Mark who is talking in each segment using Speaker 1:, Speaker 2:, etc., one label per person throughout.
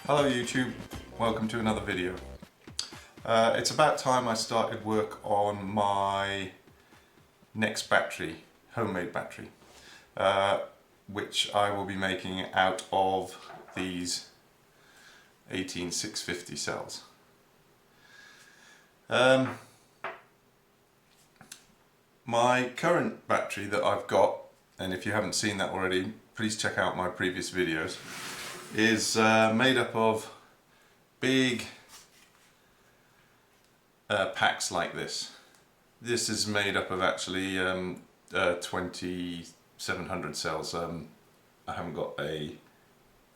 Speaker 1: Hello YouTube, welcome to another video. It's about time I started work on my next battery, homemade battery, which I will be making out of these 18650 cells. My current battery that I've got, and if you haven't seen that already, please check out my previous videos, is made up of big packs like this. This is made up of actually 2700 cells. I haven't got a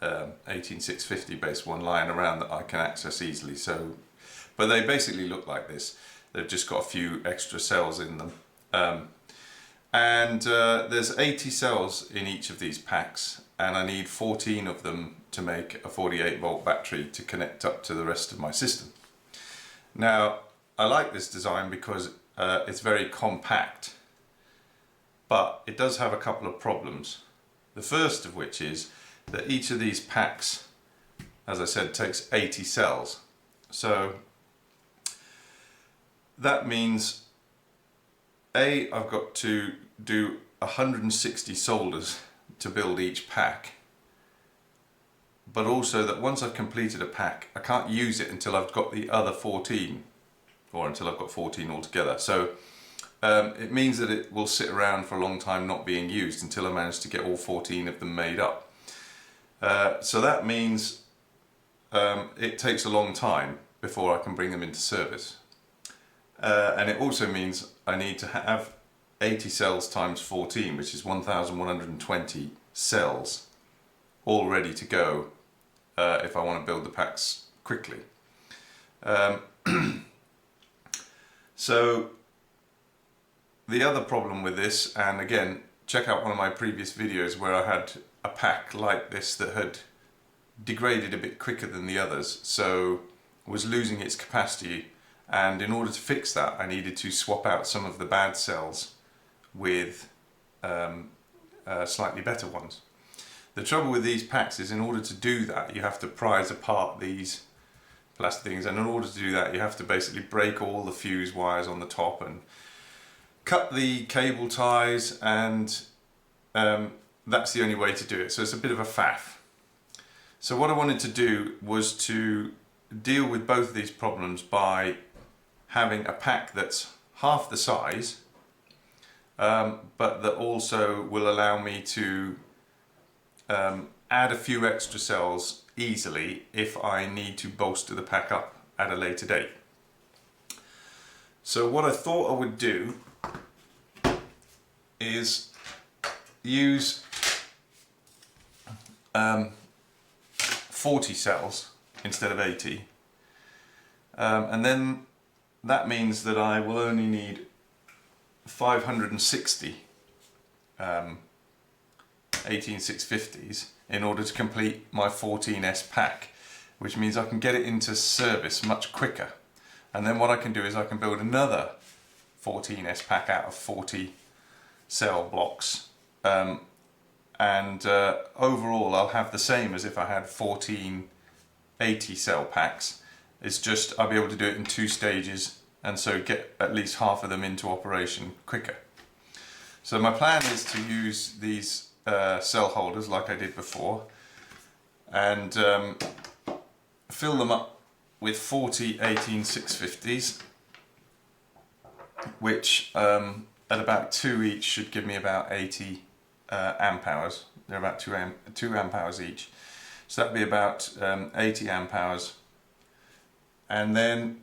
Speaker 1: 18650 base one lying around that I can access easily, so but they basically look like this. They've just got a few extra cells in them. There's 80 cells in each of these packs, and I need 14 of them to make a 48 volt battery to connect up to the rest of my system. Now, I like this design because it's very compact, but it does have a couple of problems. The first of which is that each of these packs, as I said, takes 80 cells. So that means I've got to do 160 solders to build each pack, but also that once I've completed a pack, I can't use it until I've got the other 14, or until I've got 14 altogether. So it means that it will sit around for a long time not being used until I manage to get all 14 of them made up. So that means it takes a long time before I can bring them into service. And it also means I need to have 80 cells times 14, which is 1120 cells all ready to go if I want to build the packs quickly. So the other problem with this, and again check out one of my previous videos where I had a pack like this that had degraded a bit quicker than the others, so was losing its capacity, and in order to fix that I needed to swap out some of the bad cells with slightly better ones. The trouble with these packs is in order to do that you have to prise apart these plastic things, and in order to do that you have to basically break all the fuse wires on the top and cut the cable ties, and that's the only way to do it, so it's a bit of a faff. So what I wanted to do was to deal with both of these problems by having a pack that's half the size, but that also will allow me to add a few extra cells easily if I need to bolster the pack up at a later date. So what I thought I would do is use 40 cells instead of 80, and then that means that I will only need 560 18650s in order to complete my 14S pack, which means I can get it into service much quicker. And then what I can do is I can build another 14S pack out of 40 cell blocks, overall I'll have the same as if I had 14 80 cell packs. It's just I'll be able to do it in 2 stages, and so get at least half of them into operation quicker. So my plan is to use these cell holders like I did before, and fill them up with 40 18650s, which at about 2 each should give me about 80 amp hours. They're about 2 amp hours each, so that'd be about 80 amp hours. And then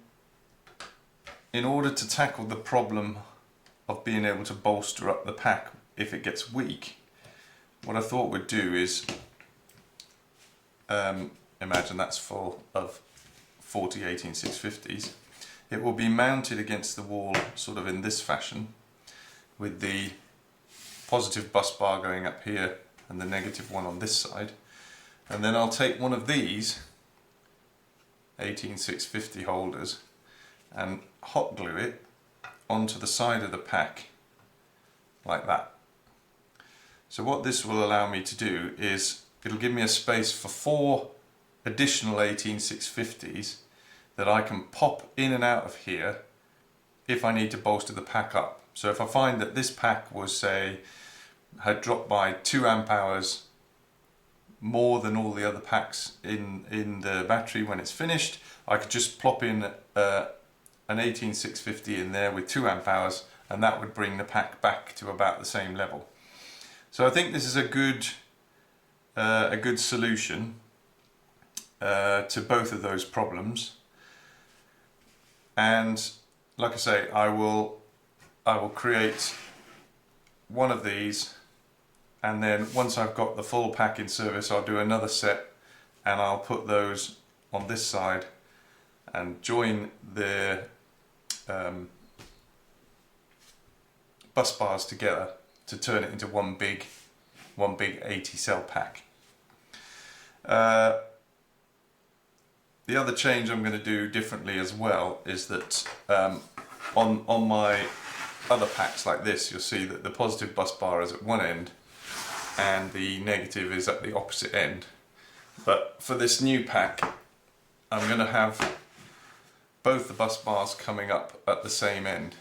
Speaker 1: in order to tackle the problem of being able to bolster up the pack if it gets weak, what I thought we'd do is imagine that's full of 40 18650s. It will be mounted against the wall sort of in this fashion, with the positive bus bar going up here and the negative one on this side, and then I'll take one of these 18650 holders and hot glue it onto the side of the pack like that. So what this will allow me to do is it'll give me a space for 4 additional 18650s that I can pop in and out of here if I need to bolster the pack up. So if I find that this pack was, say, had dropped by 2 amp hours more than all the other packs in the battery when it's finished, I could just plop in an 18650 in there with 2 amp hours, and that would bring the pack back to about the same level. So I think this is a good solution to both of those problems. And like I say, I will create one of these, and then once I've got the full pack in service, I'll do another set, and I'll put those on this side and join the bus bars together to turn it into one big 80 cell pack. The other change I'm going to do differently as well is that on my other packs like this, you'll see that the positive bus bar is at one end and the negative is at the opposite end. But for this new pack, I'm going to have both the bus bars coming up at the same end.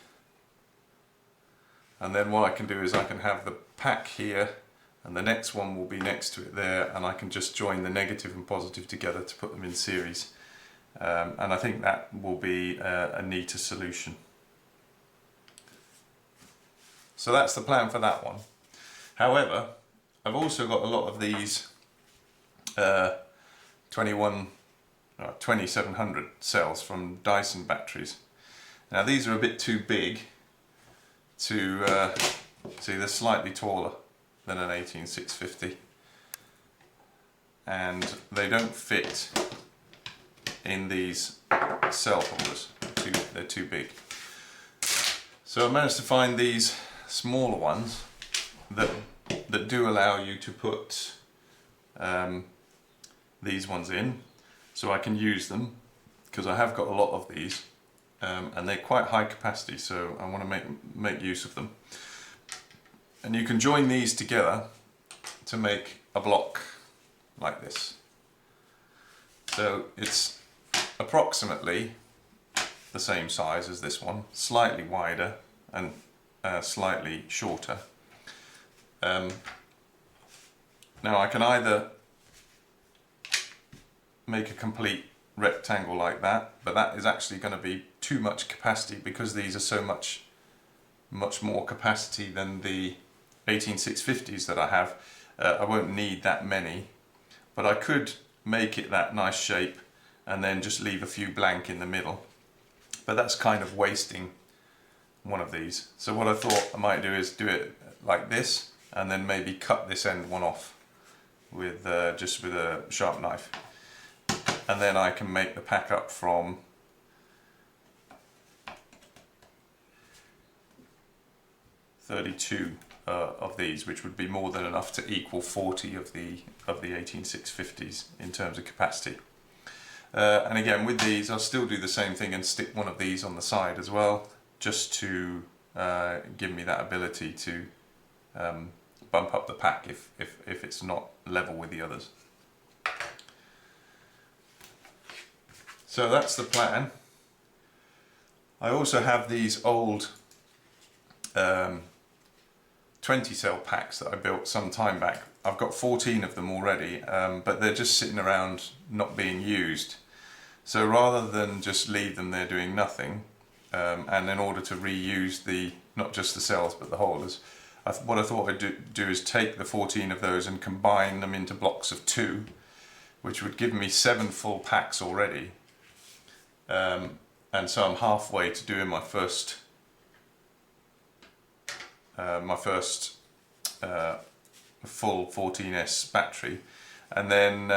Speaker 1: And then what I can do is I can have the pack here, and the next one will be next to it there, and I can just join the negative and positive together to put them in series. And I think that will be a neater solution. So that's the plan for that one. However, I've also got a lot of these 2700 cells from Dyson batteries. Now these are a bit too big to, see, they're slightly taller than an 18650, and they don't fit in these cell holders. They're too big. So I managed to find these smaller ones that do allow you to put these ones in, so I can use them because I have got a lot of these, and they're quite high capacity, so I want to make use of them. And you can join these together to make a block like this. So it's approximately the same size as this one, slightly wider and slightly shorter. Now I can either make a complete rectangle like that, but that is actually going to be too much capacity because these are so much more capacity than the 18650s that I have. I won't need that many, but I could make it that nice shape and then just leave a few blank in the middle, but that's kind of wasting one of these. So what I thought I might do is do it like this, and then maybe cut this end one off with just with a sharp knife, and then I can make the pack up from 32 of these, which would be more than enough to equal 40 of the 18650s in terms of capacity. And again, with these I'll still do the same thing and stick one of these on the side as well, just to give me that ability to bump up the pack if it's not level with the others. So that's the plan. I also have these old 20 cell packs that I built some time back. I've got 14 of them already, but they're just sitting around not being used. So rather than just leave them there doing nothing, and in order to reuse not just the cells but the holders, what I thought I'd do is take the 14 of those and combine them into blocks of 2, which would give me 7 full packs already. And so I'm halfway to doing my first full 14S battery, and then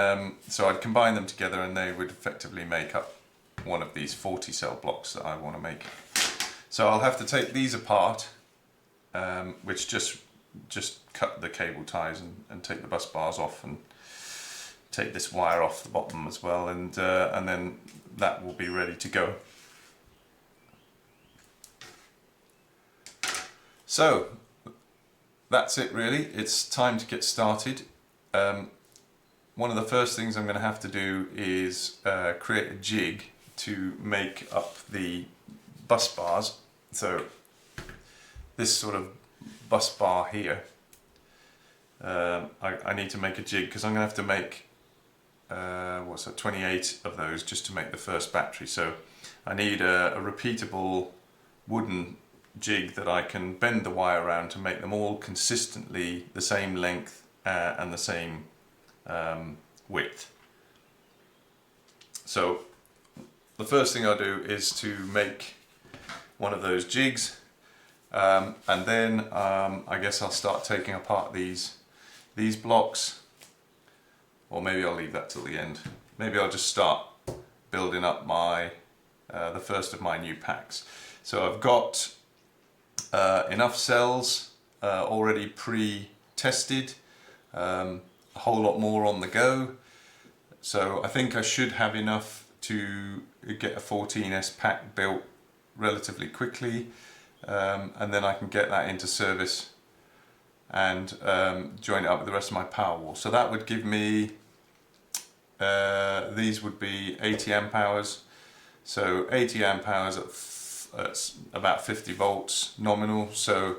Speaker 1: so I'd combine them together and they would effectively make up one of these 40 cell blocks that I want to make. So I'll have to take these apart, which just cut the cable ties and take the bus bars off and take this wire off the bottom as well, and then that will be ready to go. So that's it really. It's time to get started. one of the first things I'm going to have to do is create a jig to make up the bus bars. So this sort of bus bar here, I need to make a jig because I'm going to have to make 28 of those just to make the first battery. So I need a repeatable wooden jig that I can bend the wire around to make them all consistently the same length and the same width. So the first thing I'll do is to make one of those jigs, and then I guess I'll start taking apart these blocks, or maybe I'll leave that till the end. Maybe I'll just start building up my the first of my new packs. So I've got enough cells already pre-tested, a whole lot more on the go. So I think I should have enough to get a 14S pack built relatively quickly, and then I can get that into service and join it up with the rest of my Powerwall. So that would give me, these would be 80 amp hours. So 80 amp hours at about 50 volts nominal. So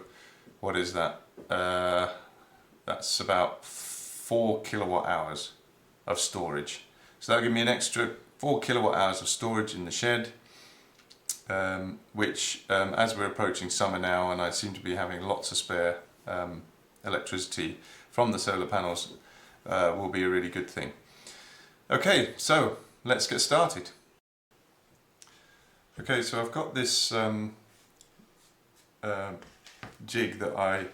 Speaker 1: what is that? That's about 4 kilowatt hours of storage. So that'll give me an extra 4 kilowatt hours of storage in the shed, which as we're approaching summer now and I seem to be having lots of spare electricity from the solar panels, will be a really good thing. Okay, so let's get started. Okay, so I've got this jig that I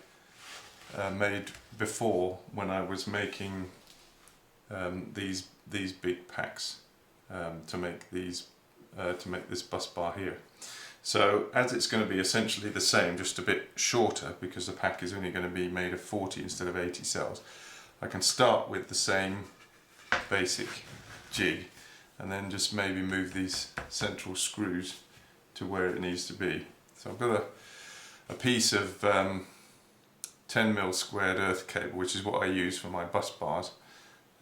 Speaker 1: made before when I was making these big packs to make this bus bar here. So as it's going to be essentially the same, just a bit shorter because the pack is only going to be made of 40 instead of 80 cells, I can start with the same basic jig and then just maybe move these central screws to where it needs to be. So I've got a piece of 10mm squared earth cable, which is what I use for my bus bars.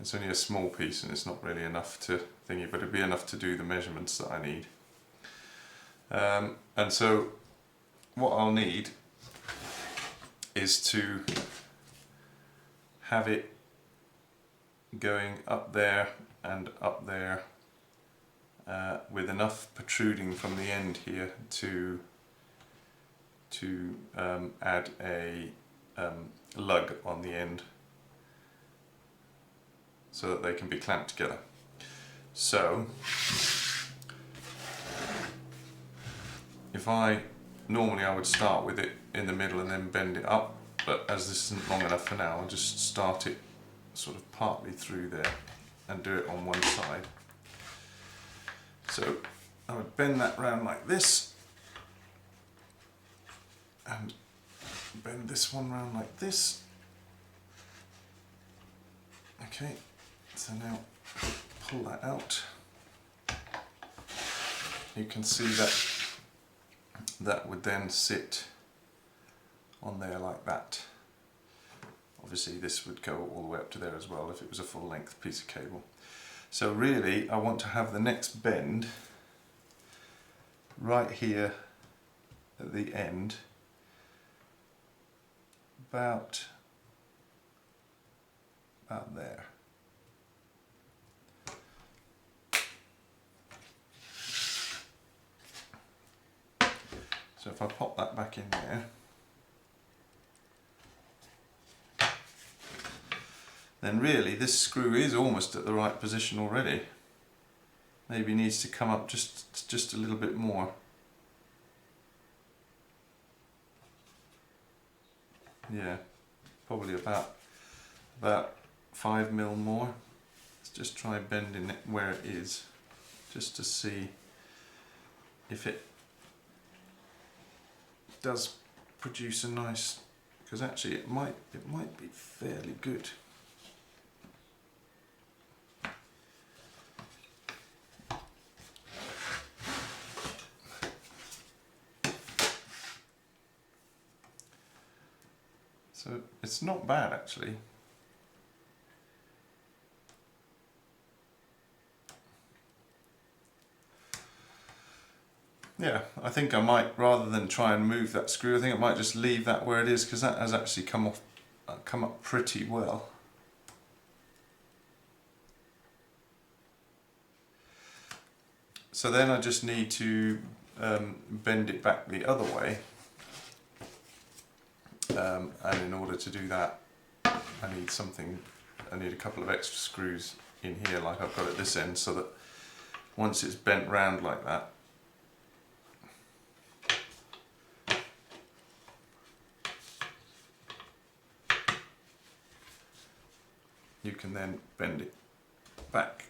Speaker 1: It's only a small piece and it's not really enough to thingy, but it'd be enough to do the measurements that I need. And so what I'll need is to have it going up there and up there, with enough protruding from the end here to add a lug on the end so that they can be clamped together. So normally I would start with it in the middle and then bend it up, but as this isn't long enough for now, I'll just start it sort of partly through there and do it on one side. So I would bend that round like this and bend this one round like this. Okay, so now pull that out. You can see that would then sit on there like that. Obviously this would go all the way up to there as well if it was a full length piece of cable. So really I want to have the next bend right here at the end, about there. So if I pop that back in there, then really this screw is almost at the right position already. Maybe needs to come up just a little bit more. Yeah, probably about 5mm more. Let's just try bending it where it is, just to see if it does produce a nice, because actually it might be fairly good. So it's not bad actually. Yeah, I think I might, rather than try and move that screw, I think I might just leave that where it is, because that has actually come up pretty well. So then I just need to bend it back the other way, and in order to do that I need a couple of extra screws in here like I've got at this end, so that once it's bent round like that, you can then bend it back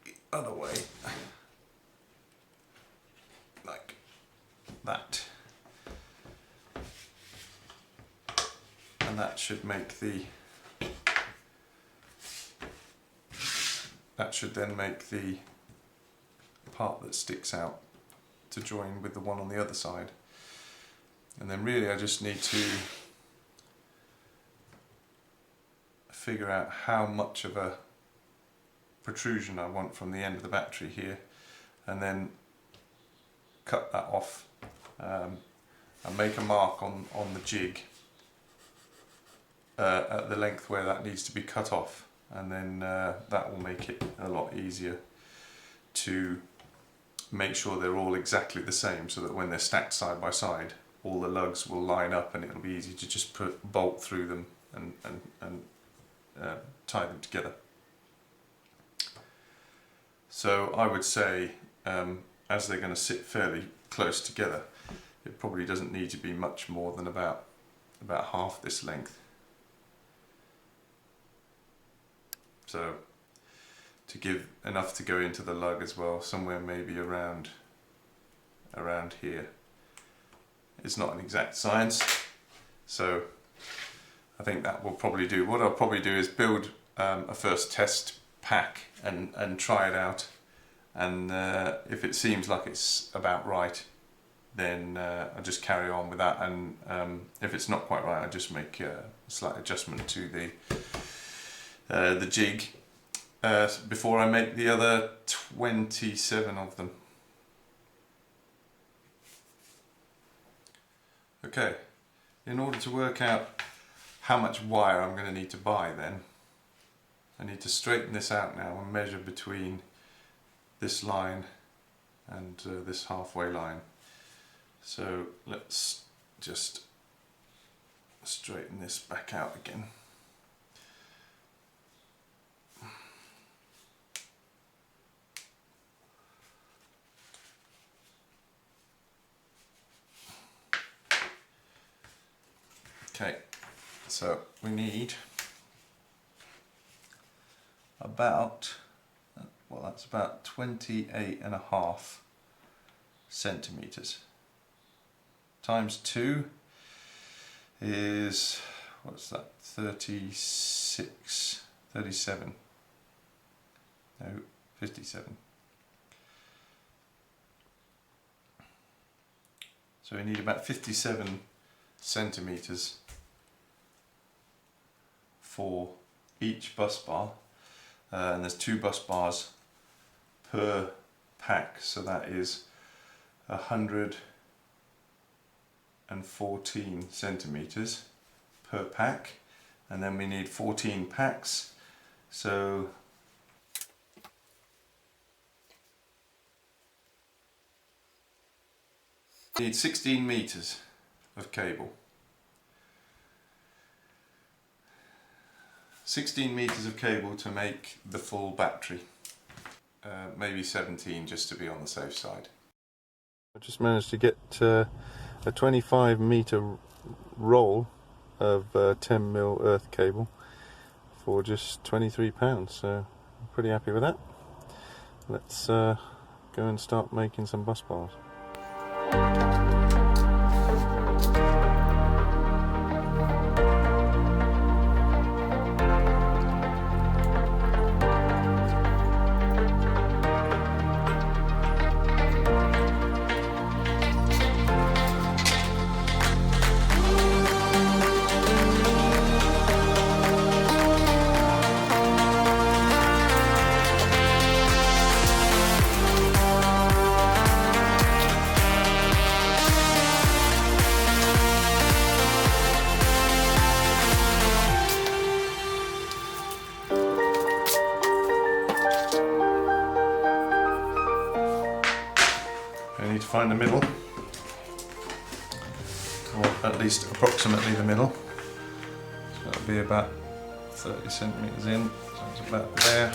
Speaker 1: the other way like that, and that should then make the part that sticks out to join with the one on the other side. And then really I just need to figure out how much of a protrusion I want from the end of the battery here, and then cut that off and make a mark on the jig at the length where that needs to be cut off, and then that will make it a lot easier to make sure they're all exactly the same, so that when they're stacked side by side all the lugs will line up and it'll be easy to just put a bolt through them and tie them together. So I would say, as they're going to sit fairly close together, it probably doesn't need to be much more than about half this length. So to give enough to go into the lug as well, somewhere maybe around here. It's not an exact science, so I think that will probably do. What I'll probably do is build a first test pack and try it out, and if it seems like it's about right, then I'll just carry on with that, and if it's not quite right, I'll just make a slight adjustment to the jig before I make the other 27 of them. Okay, in order to work out how much wire I'm going to need to buy, then I need to straighten this out now and measure between this line and this halfway line. So let's just straighten this back out again. Okay, so we need about, well, that's about 28.5 centimeters. Times 2 is, what's that, 36, 37, no, 57. So we need about 57 centimeters for each bus bar, and there's 2 bus bars per pack, so that is 114 centimeters per pack, and then we need 14 packs, so we need 16 meters of cable. 16 meters of cable to make the full battery. Maybe 17 just to be on the safe side. I just managed to get a 25 meter roll of 10mm earth cable for just £23, so I'm pretty happy with that. Let's go and start making some bus bars. to find the middle, or at least approximately the middle. So that'll be about 30 centimetres in, so it's about there.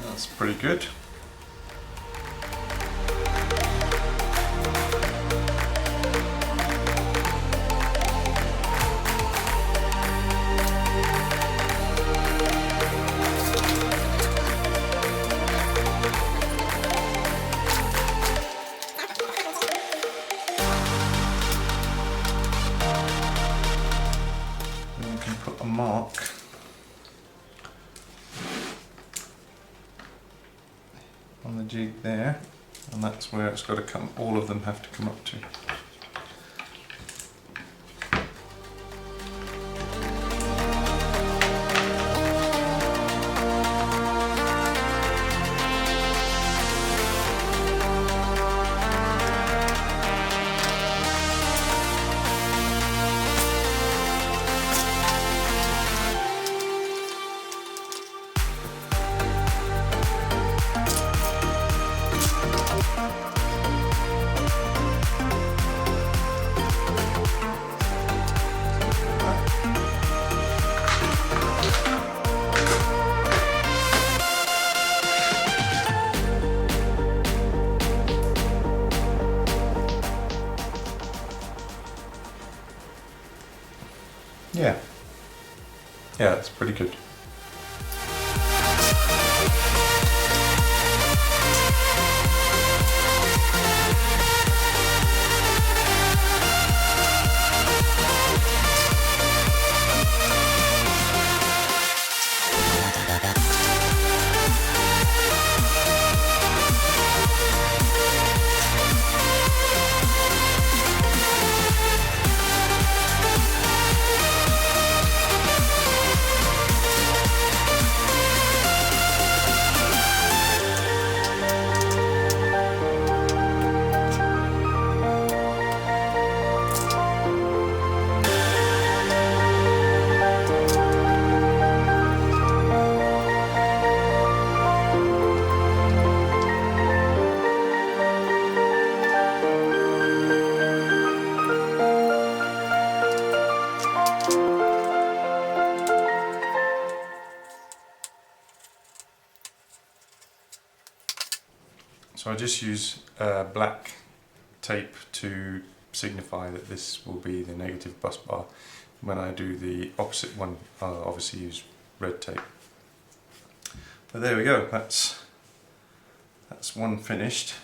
Speaker 1: That's pretty good. And you can put a mark on the jig there, and that's where it's got to come, all of them have to come up to. Yeah, it's pretty good. So I just use black tape to signify that this will be the negative bus bar. When I do the opposite one, I'll obviously use red tape. But there we go, that's one finished.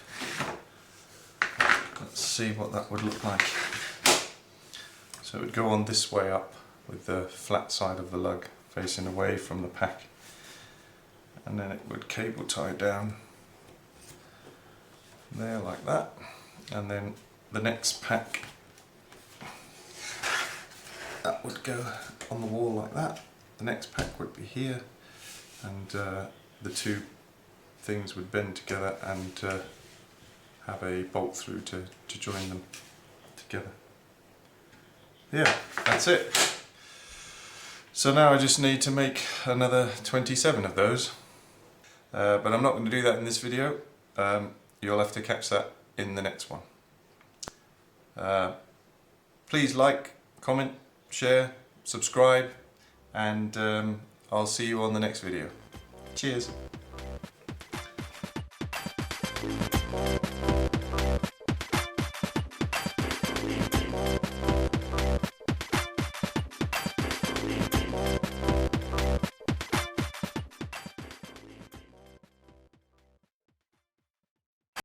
Speaker 1: Let's see what that would look like. So it would go on this way up with the flat side of the lug facing away from the pack, and then it would cable tie down there like that, and then the next pack that would go on the wall like that. The next pack would be here, and the two things would bend together and have a bolt through to join them together. Yeah, that's it. So now I just need to make another 27 of those, but I'm not going to do that in this video. You'll have to catch that in the next one. Please like, comment, share, subscribe, and I'll see you on the next video. Cheers!